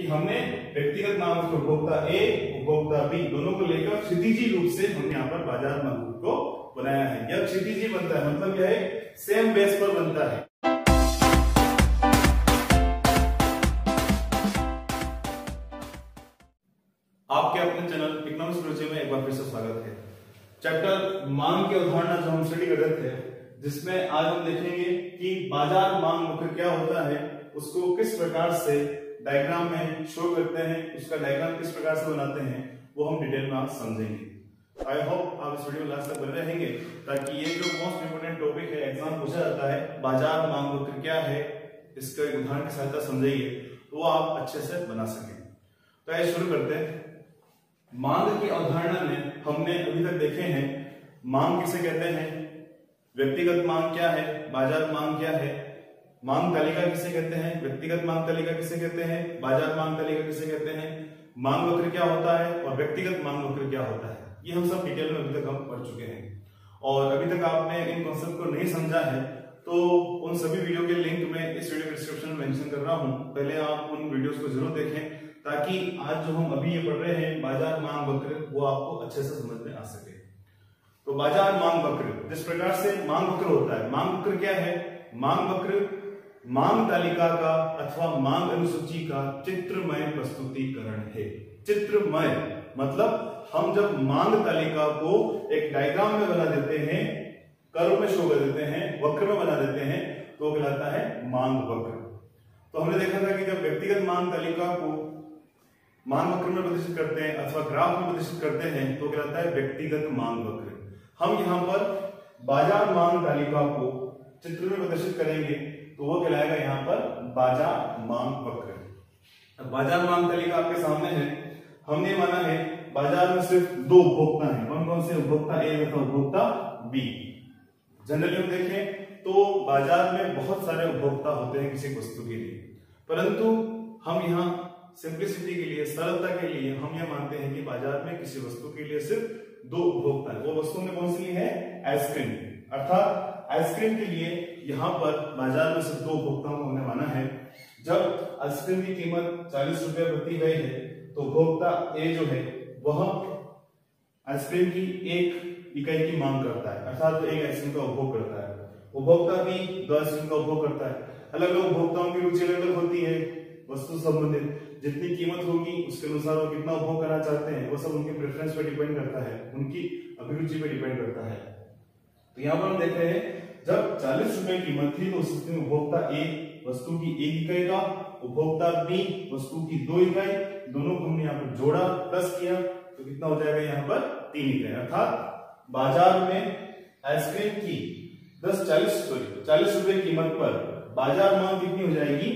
कि हमने व्यक्तिगत मांग वक्र उपभोक्ता ए उपभोक्ता बी दोनों को लेकर क्षितिजी रूप से हमने यहाँ पर बाजार मांग वक्र को बनाया है। यह क्षितिजी बनता है, मतलब यह सेम बेस पर बनता है। आपके अपने चैनल इकोनॉमिक्स रुचि में एक बार फिर से स्वागत है। चैप्टर मांग की अवधारणा जो हम स्टडी कर रहे थे, जिसमें आज हम देखेंगे कि बाजार मांग वक्र क्या होता है, उसको किस प्रकार से डायग्राम में शो करते हैं, उसका डायग्राम किस प्रकार से बनाते हैं, वो हम डिटेल में आज समझेंगे। आई होप आप इस वीडियो में लास्ट तक बने रहेंगे, ताकि ये जो मोस्ट इंपोर्टेंट टॉपिक है, एग्जाम पूछा जाता है बाजार मांग वक्र क्या है, इसका एक उदाहरण की सहायता समझिए तो वो आप अच्छे से बना सकें। तो आइए शुरू करते हैं। मांग की अवधारणा में हमने अभी तक देखे हैं मांग किसे कहते हैं, व्यक्तिगत मांग क्या है, बाजार मांग क्या है, मांग तालिका किसे कहते हैं, व्यक्तिगत मांग तालिका किसे कहते हैं, बाजार मांग तालिका किसे कहते हैं, मांग वक्र क्या होता है और व्यक्तिगत मांग वक्र क्या होता है। ये हम सब डिटेल में अभी तक हम पढ़ चुके हैं। और अभी तक आपने इन कॉन्सेप्ट को नहीं समझा है तो उन सभी वीडियो के लिंक में इस वीडियो डिस्क्रिप्शन में मेंशन कर रहा हूं, पहले आप उन वीडियोस को जरूर देखें, ताकि आज जो हम अभी ये पढ़ रहे हैं बाजार मांग वक्र, वो आपको अच्छे से समझ में आ सके। तो बाजार मांग वक्र, जिस प्रकार से मांग वक्र होता है, मांग वक्र क्या है, मांग वक्र मांग तालिका का अथवा मांग अनुसूची का चित्रमय प्रस्तुतिकरण है। चित्रमय मतलब हम जब मांग तालिका को एक डायग्राम में बना देते हैं, कर्व में शो कर देते हैं, वक्र में बना देते हैं, तो कहलाता है मांग वक्र। तो हमने देखा था कि जब व्यक्तिगत मांग तालिका को मांग वक्र में प्रदर्शित करते हैं अथवा ग्राफ में प्रदर्शित करते हैं तो कहलाता है व्यक्तिगत मांग वक्र। हम यहाँ पर बाजार मांग तालिका को चित्र में प्रदर्शित करेंगे तो वो कहलाएगा यहाँ पर बाजार मांग वक्र। बाजार मांग तालिका आपके सामने है। हमने माना है बाजार में सिर्फ दो उपभोक्ता हैं, कौन कौन से, उपभोक्ता ए तथा उपभोक्ता बी। जनरली हम देखें तो बाजार में बहुत सारे उपभोक्ता होते हैं किसी वस्तु के लिए, परंतु हम यहाँ सिंप्लिसिटी के लिए, सरलता के लिए हम यह मानते हैं कि बाजार में किसी वस्तु के लिए सिर्फ दो उपभोक्ता है। वो वस्तु में कौन सी है, आइसक्रीम। अर्थात आइसक्रीम के लिए यहाँ पर बाजार में सिर्फ दो उपभोक्ताओं को हमने माना है। जब आइसक्रीम की कीमत 40 रुपए प्रति गई है तो उपभोक्ता ए जो है वह आइसक्रीम की एक इकाई की मांग करता है, अर्थात एक आइसक्रीम का उपभोग करता है। उपभोक्ता भी 2 आइसक्रीम का उपभोग करता है। अलग अलग उपभोक्ताओं की रुचि अलग अलग होती है वस्तु संबंधित, जितनी कीमत होगी उसके अनुसार वो कितना उपभोग करना चाहते हैं, वो सब उनके प्रेफरेंस पे डिपेंड करता है, उनकी अभिरुचि पे डिपेंड करता है। तो यहाँ पर हम देख रहे हैं जब 40 रुपए कीमत थी तो उस स्थिति में उपभोक्ता ए वस्तु की 1 इकाई का, उपभोक्ता बी वस्तु की 2 इकाई, दोनों को हमने यहाँ पर जोड़ा, प्लस किया तो कितना हो जाएगा यहाँ पर 3 इकाई। अर्थात बाजार में आइसक्रीम की 40 रुपए कीमत पर बाजार मांग कितनी हो जाएगी,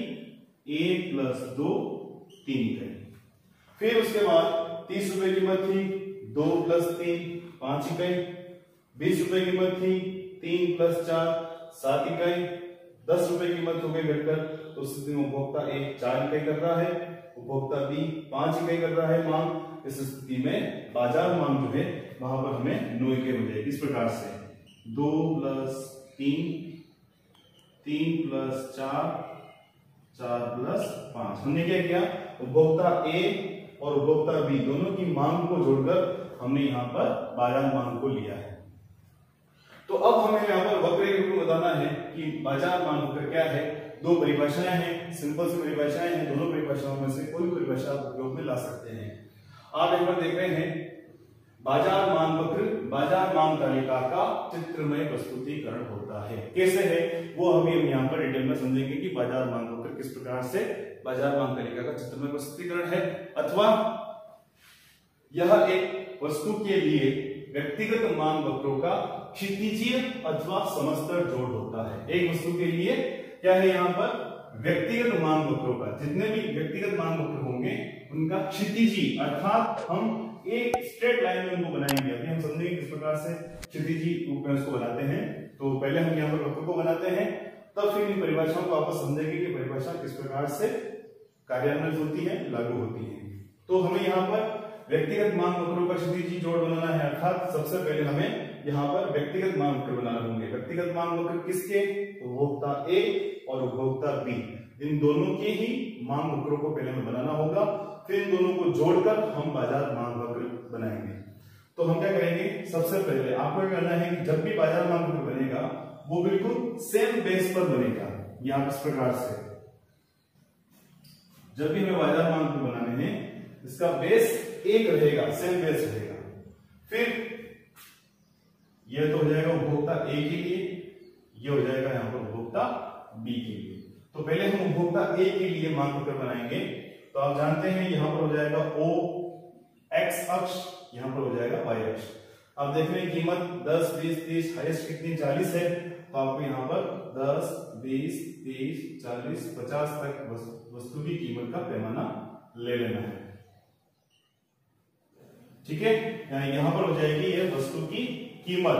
1 + 2 3 इकाई। फिर उसके बाद 30 रुपए कीमत थी, 2 + 3 5 इकाई। 20 रुपए कीमत थी, 3 + 4 7 इकाई। 10 रुपए कीमत हो गई घटकर, तो उस स्थिति में उपभोक्ता ए 4 इकाई कर रहा है, उपभोक्ता बी 5 इकाई कर रहा है मांग। इस स्थिति में बाजार मांग जो है वहां पर हमें 9 इकाई हो जाएगी। इस प्रकार से 2 + 3 3 + 4 4 + 5। हमने क्या किया, उपभोक्ता ए और उपभोक्ता बी दोनों की मांग को जोड़कर हमने यहाँ पर बाजार मांग को लिया है। तो अब हमें यहाँ पर वक्र के रूप में बताना है कि बाजार मांग वक्र क्या है। 2 परिभाषाएं हैं, सिंपल सी परिभाषाएं हैं, दोनों परिभाषाओं में से कोई परिभाषा आप उपयोग में ला सकते हैं। आप एक बार देख रहे हैं बाजार मांग वक्र बाजार मांग तालिका का चित्रमय प्रस्तुतिकरण होता है। कैसे है वो अभी हम यहाँ पर डिटेल में समझेंगे कि बाजार मांग वक्र किस प्रकार से बाजार मांग तालिका का चित्रमय प्रस्तुतिकरण है, अथवा यह एक वस्तु के लिए व्यक्तिगत मांग वक्रों का क्षितिजीय अथवा समस्तर जोड़ होता है। एक वस्तु के लिए क्या है, यहाँ पर व्यक्तिगत मांग वक्रों का, जितने भी व्यक्तिगत मांग वक्र होंगे उनका क्षितिजी, अर्थात हम एक स्ट्रेट लाइन में उनको बनाएंगे। अभी हम समझेंगे किस प्रकार से क्षितिजी रूप में उसको बनाते हैं। तो पहले हम यहाँ पर वक्र को बनाते हैं, तब फिर इन परिभाषाओं को आपस समझेंगे कि परिभाषा किस प्रकार से कार्यान्वित होती है, लागू होती है। तो हमें यहाँ पर व्यक्तिगत मांग वक्रों का क्षितिजी जोड़ बनाना है, अर्थात सबसे पहले हमें यहाँ पर व्यक्तिगत मांग वक्र बनाना होंगे। व्यक्तिगत मांग वक्र किसके, उपभोक्ता ए और उपभोक्ता बी इन दोनों के ही मांग वक्रों को पहले हमें बनाना होगा, फिर इन दोनों को जोड़कर हम बाजार मांग वक्र बनाएंगे। तो हम क्या करेंगे, सबसे पहले आपको क्या करना है कि जब भी बाजार मांग वक्र बनेगा वो बिल्कुल सेम बेस पर बनेगा। यहां इस प्रकार से जब भी हमें बाजार मांग वक्र बनाने हैं इसका बेस एक रहेगा, सेम बेस रहेगा। फिर यह तो हो जाएगा उपभोक्ता ए के लिए, ये हो जाएगा यहां पर उपभोक्ता बी के लिए। तो पहले हम उपभोक्ता ए के लिए मांग वक्र बनाएंगे। तो आप जानते हैं यहां पर हो जाएगा ओ एक्स अक्ष, यहां पर हो जाएगा वाई अक्ष। अब देख रहे हैं कीमत 10, 20, 30, हाईएस्ट कितनी 40 है, तो आपको यहां पर 10, 20, 30, 40, 50 तक वस्तु की कीमत का पैमाना ले लेना है। ठीक है, यहां पर हो जाएगी यह वस्तु की कीमत।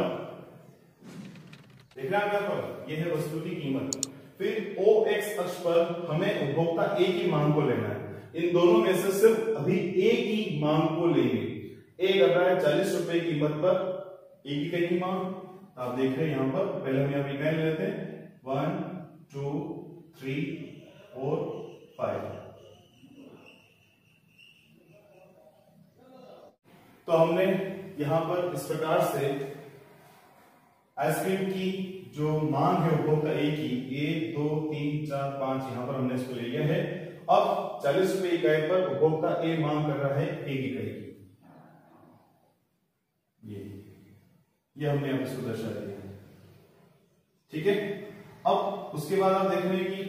देख रहे हैं यहाँ पर, यह है वस्तु की कीमत। फिर ओ एक्स अक्ष पर हमें उपभोक्ता ए की मांग को लेना है। इन दोनों में से सिर्फ अभी ए की मांग को लेंगे। ए कर रहा है 40 रुपए कीमत पर ए की इकाई की मांग। आप देख रहे हैं यहां पर, पहले हम यहाँ इकाई लेते हैं 1, 2, 3, 4, 5। तो हमने यहां पर इस प्रकार से आइसक्रीम की जो मांग है उपभोक्ता ए की 1, 2, 3, 4, 5 यहां पर हमने इसको ले लिया है। अब 40 रुपए इकाई पर उपभोक्ता ए मांग कर रहा है 1 इकाई की। ये हमने यहां पर इसको दर्शा दिया है। ठीक है, अब उसके बाद आप देख रहे हैं कि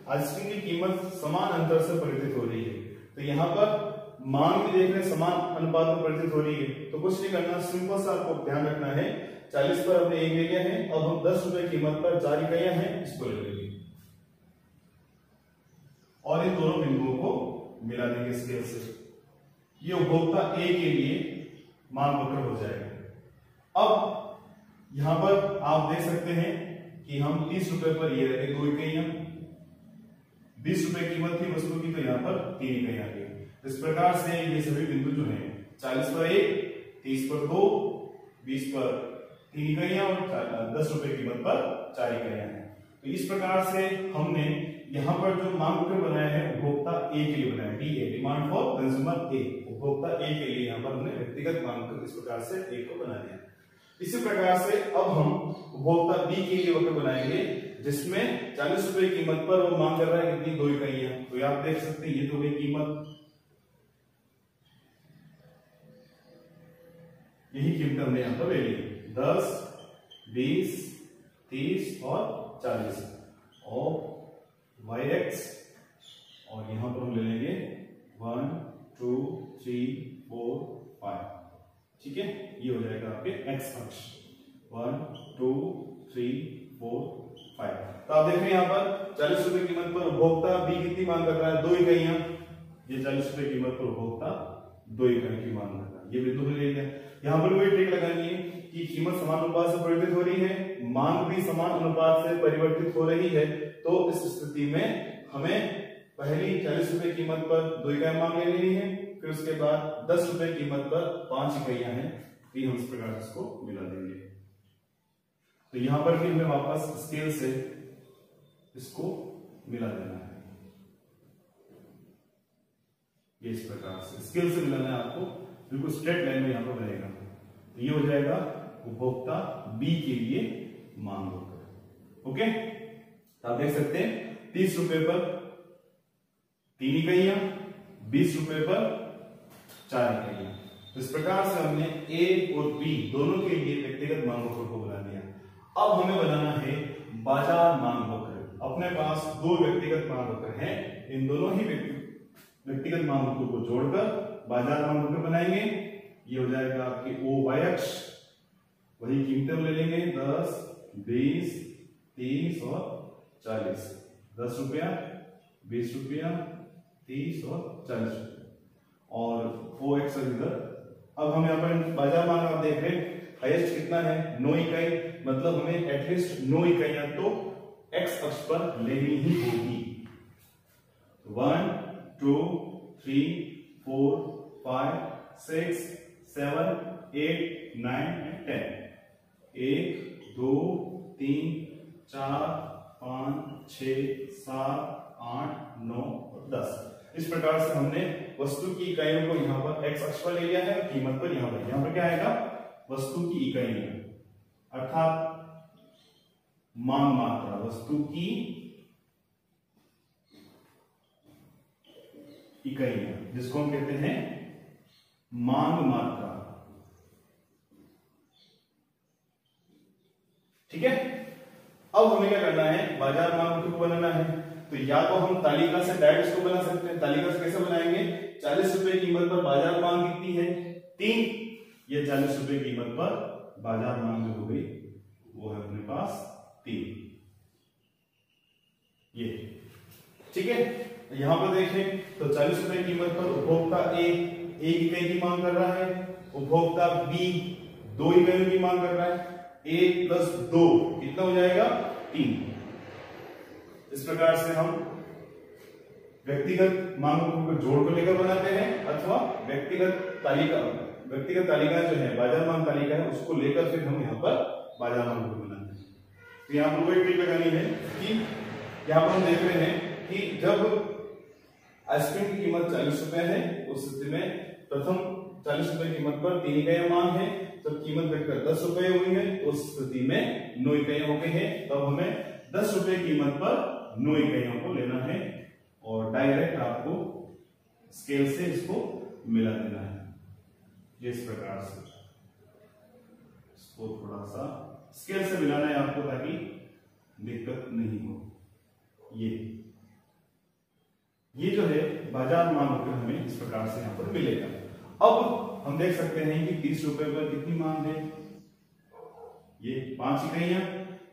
आइसक्रीम की कीमत समान अंतर से परिवर्तित हो रही है। तो यहां पर मांग भी देख रहे हैं समान अनुपात में परिवर्तित हो रही है। तो कुछ नहीं करना, सिंपल सा आपको ध्यान रखना है 40 पर हमने 1 ले लिया है। अब हम 10 रुपए कीमत पर 4 इकाइयां हैं, इसको ले लेंगे और इन दोनों बिंदुओं को मिला देंगे स्केल से। ये उपभोक्ता ए के लिए मांग वक्र हो जाएगा। अब यहां पर आप देख सकते हैं कि हम 30 रुपए पर ये रखे 2 इकाइयां, 20 रुपए कीमत थी वस्तु की, तो यहां पर 3 इकाइयां आ गई। इस प्रकार से ये सभी बिंदु जो हैं 40 पर 1, 30 पर 2, 20 पर 3 इकाइयां और 10 रुपए कीमत पर 4 इकाइयां हैं। तो इस प्रकार से हमने यहां पर जो मांग वक्र बनाया है उपभोक्ता ए के लिए बनाया है, DA demand for consumer A. उपभोक्ता ए के लिए यहां पर हमने व्यक्तिगत मांग वक्र इस प्रकार से ए को बना दिया। इसी प्रकार से अब हम उपभोक्ता बी के लिए वक्र बनाएंगे जिसमें 40 रुपए कीमत पर वो मांग कर रहा है कितनी 2 इकाइयां। तो आप देख सकते हैं ये तो गई कीमत, यही कीमत हमने यहां पर ले ली 10, 20, 30 और 40 और वाई एक्स, और यहां पर हम ले लेंगे 1, 2, 3, 4, 5। ठीक है, ये हो जाएगा आपके एक्स अक्ष 1, 2, 3, 4, 5। तो आप देख रहे हैं यहां पर 40 रुपए कीमत पर उपभोक्ता बी कितनी मांग कर रहा है 2 इकाइयां। ये 40 रुपए कीमत पर उपभोक्ता 2 इकाई की मांग कर रहा है। ये बिंदु ले लिया। यहां पर वही ट्रिक लगानी है कि कीमत समान अनुपात से परिवर्तित हो रही है, मांग भी समान अनुपात से परिवर्तित हो रही है। तो इस स्थिति में हमें पहली 40 रुपए कीमत पर 2 इकाई मांग ले लेनी है, फिर उसके बाद 10 रुपए कीमत पर 5 इकाइयां हैं, फिर हम इस प्रकार इसको मिला देंगे। तो यहां पर भी हमें वापस स्केल से इसको मिला देना है। ये इस प्रकार से स्केल से मिलाना है आपको, बिल्कुल स्ट्रेट लाइन में यहां पर बनेगा। तो ये हो जाएगा उपभोक्ता बी के लिए मांग वक्र। ओके, तो आप देख सकते हैं 30 रुपए पर 3 इकाइयां, 20 रुपए पर 4 इकाइयां। तो इस प्रकार से हमने ए और बी दोनों के लिए व्यक्तिगत मांग वक्र को बना लिया। अब हमें बनाना है बाजार मांग वक्र। अपने पास 2 व्यक्तिगत मांग वक्र हैं, इन दोनों ही व्यक्तिगत मांग वक्र को जोड़कर बाजार मांग वक्र बनाएंगे। ये हो जाएगा आपकी ओ वाई अक्ष, वही कीमतें ले लेंगे 10, 20, 30 और 40। 10 रुपया, 20 रुपया, 30 और 40 रुपया और ओ एक्स इधर। अब हम यहाँ पर बाजार मांग आप देख रहे हैं हाईएस्ट कितना है 9 इकाई, मतलब हमें एटलीस्ट 9 इकाइयां तो एक्स अक्ष पर लेनी ही होगी। 1, 2, 3, 4, 5, 6, 7, 8, 9 and 10। 1, 2, 3, 4, 5, 6, 7, 8, 9 और 10। इस प्रकार से हमने वस्तु की इकाइयों को यहाँ पर x अक्ष पर ले लिया है, कीमत पर यहाँ पर क्या आएगा, वस्तु की इकाइयां अर्थात मांग मात्रा, वस्तु की इकाइयां जिसको हम कहते हैं मांग मात्रा। ठीक है, अब हमें क्या करना है, बाजार मांग वक्र को बनाना है। तो या तो हम तालिका से डायरेक्ट इसको बना सकते हैं। तालिका से कैसे बनाएंगे, 40 रुपए कीमत पर बाजार मांग कितनी है, 3। ये 40 रुपए कीमत पर बाजार मांग जो हो गई वो है अपने पास 3। ये ठीक है, यहां पर देखें तो 40 रुपए कीमत पर उपभोक्ता ए 1 इकाई की मांग कर रहा है, उपभोक्ता बी 2 इकाइयों की मांग कर रहा है। 1 + 2 कितना हो जाएगा, 3। इस प्रकार से हम व्यक्तिगत मांगों को जोड़ को लेकर बनाते हैं अथवा व्यक्तिगत तालिका जो है बाजार मांग तालिका है उसको लेकर फिर हम यहाँ पर बाजार मांग को बनाते हैं। तो यहाँ पर वो एक ट्रिक लगानी है कि यहाँ पर हम देख रहे हैं कि जब आइसक्रीम की कीमत 40 रुपए है उस स्थिति में प्रथम 40 रुपए कीमत पर 3 इकाइयां मांग है, जब कीमत घटकर 10 रुपए हुई है उस स्थिति में 9 इकाइयां हो गई है। तब हमें 10 रुपए कीमत पर 9 इकाइयों को लेना है और डायरेक्ट आपको स्केल से इसको मिला देना है। इस प्रकार से इसको थोड़ा सा स्केल से मिलाना है आपको ताकि दिक्कत नहीं हो। ये जो है बाजार मांग वक्र हमें इस प्रकार से यहां पर मिलेगा। अब हम देख सकते हैं कि 30 रुपए पर कितनी मांग है, ये 5 इकाइयां,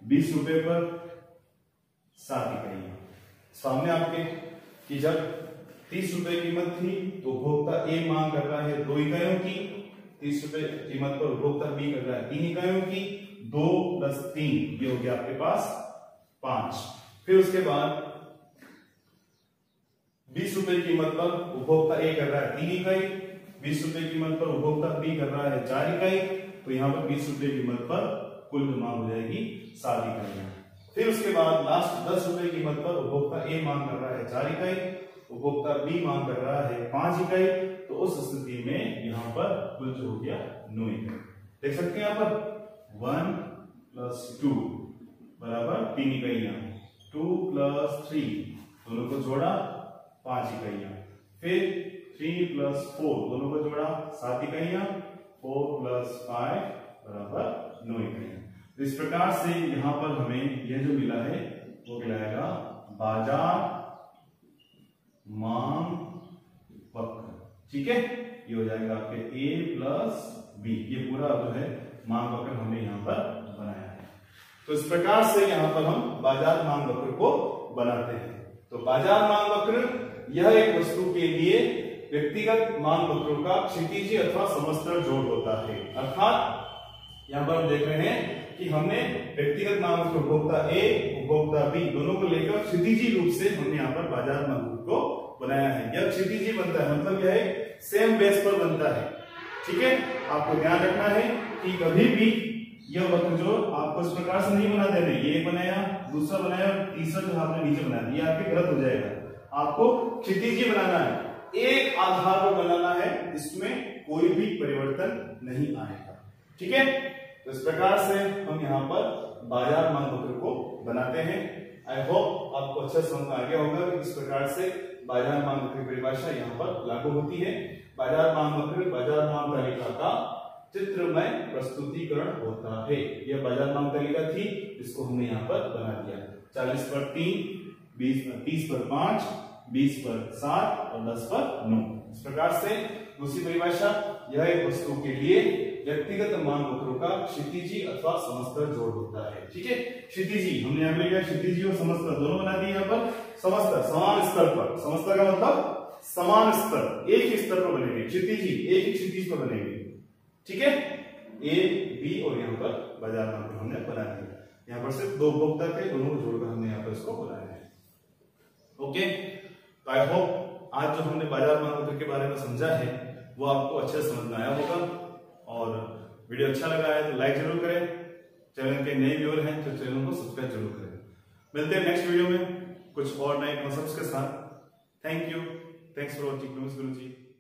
20 रुपए पर 7 इकाइयां। सामने आपके कि जब 30 रुपए कीमत थी तो उपभोक्ता ए मांग कर रहा है 2 इकाइयों की, 30 रुपए कीमत पर उपभोक्ता बी कर रहा है 3 इकाइयों की, 2 + 3 ये हो गया आपके पास 5। फिर उसके बाद 20 रुपए कीमत पर उपभोक्ता ए कर रहा है 3 इकाई, 20 रुपए कीमत पर उपभोक्ता बी कर रहा है 4 इकाई। तो यहां पर 20 रुपए कीमत पर कुल मांग हो जाएगी 7 इकाइयां। फिर उसके बाद लास्ट 10 रुपए कीमत पर उपभोक्ता ए मांग कर रहा है 4 इकाई, उपभोक्ता बी मांग कर रहा है 5 इकाई। तो उस स्थिति में यहां पर कुल जो हो गया 9 इकाई। देख सकते हैं यहां पर 1 + 2 बराबर 3 इकाइयां, 2 + 3 दोनों को जोड़ा 5 इकाइयां, फिर 3 + 4 दोनों को जोड़ा 7 इकाइयां, 4 + 5 बराबर 9 इकाइयां। तो इस प्रकार से यहां पर हमें यह जो मिला है वो कहलाएगा बाजार मांग वक्र। ठीक है, ये हो जाएगा आपके A + B। ये पूरा जो है मांग वक्र हमने यहां पर बनाया है। तो इस प्रकार से यहां पर हम बाजार मांग वक्र को बनाते हैं। तो बाजार मांग वक्र यह एक वस्तु के लिए व्यक्तिगत मांग वक्रों का क्षितिजी अथवा समस्तर जोड़ होता है। अर्थात यहां पर हम देख रहे हैं कि हमने व्यक्तिगत मांग वक्र उपभोक्ता ए उपभोक्ता बी दोनों को लेकर क्षितिजी रूप से हमने यहाँ पर बाजार मांग वक्र को बनाया है। यह क्षितिजी बनता है, मतलब यह सेम बेस पर बनता है। ठीक है, आपको ध्यान रखना है कि कभी भी यह वक्र जो आपको इस प्रकार से नहीं बना देना, ये बनाया दूसरा बनाया तीसरा जो आपने नीचे बनाया, ये आपके गलत हो जाएगा। आपको क्षितिजी बनाना है, एक आधार पर बनाना है, इसमें कोई भी परिवर्तन नहीं आएगा। ठीक है, तो इस प्रकार से हम यहाँ पर बाजार मांग वक्र को बनाते हैं। आई होप आपको अच्छा समझ में आ गया होगा कि इस प्रकार से बाजार मांग वक्र की परिभाषा यहाँ पर लागू होती है। बाजार मांग वक्र बाजार मांग तालिका का चित्रमय प्रस्तुतिकरण होता है। यह बाजार मांग तालिका थी, इसको हमने यहाँ पर बना दिया। 40 पर 3, 30 पर 5, 20 पर 7 और 10 पर 9। इस प्रकार से दूसरी परिभाषा, यह एक वस्तु के लिए व्यक्तिगत मांग वक्रों का क्षितिजी अथवा समस्तर जोड़ होता है। ठीक है, क्षितिजी हमने यहाँ लिखा, क्षितिजी और समस्तर दोनों बना दिए। यहाँ पर समस्तर समान स्तर पर, समस्तर का मतलब समान स्तर, एक ही स्तर पर बनेंगे, क्षितिजी एक ही क्षितिज पर बनेंगे। ठीक है, ए बी और यहाँ पर बाजार मांग हमने बना दिया। यहाँ पर सिर्फ 2 उपभोक्ता थे, दोनों को जोड़कर हमने यहाँ पर इसको बनाया है। ओके, तो आई होप आज जो हमने बाजार मांग वक्र के बारे में समझा है वो आपको अच्छे से समझ में आया होगा। और वीडियो अच्छा लगा है तो लाइक जरूर करें, चैनल के नए व्यूअर हैं तो चैनल को सब्सक्राइब जरूर करें। मिलते हैं नेक्स्ट वीडियो में। कुछ और नए कॉन्सेप्ट्स के साथ। Thank you, thanks for watching. नमस्कार गुरु जी।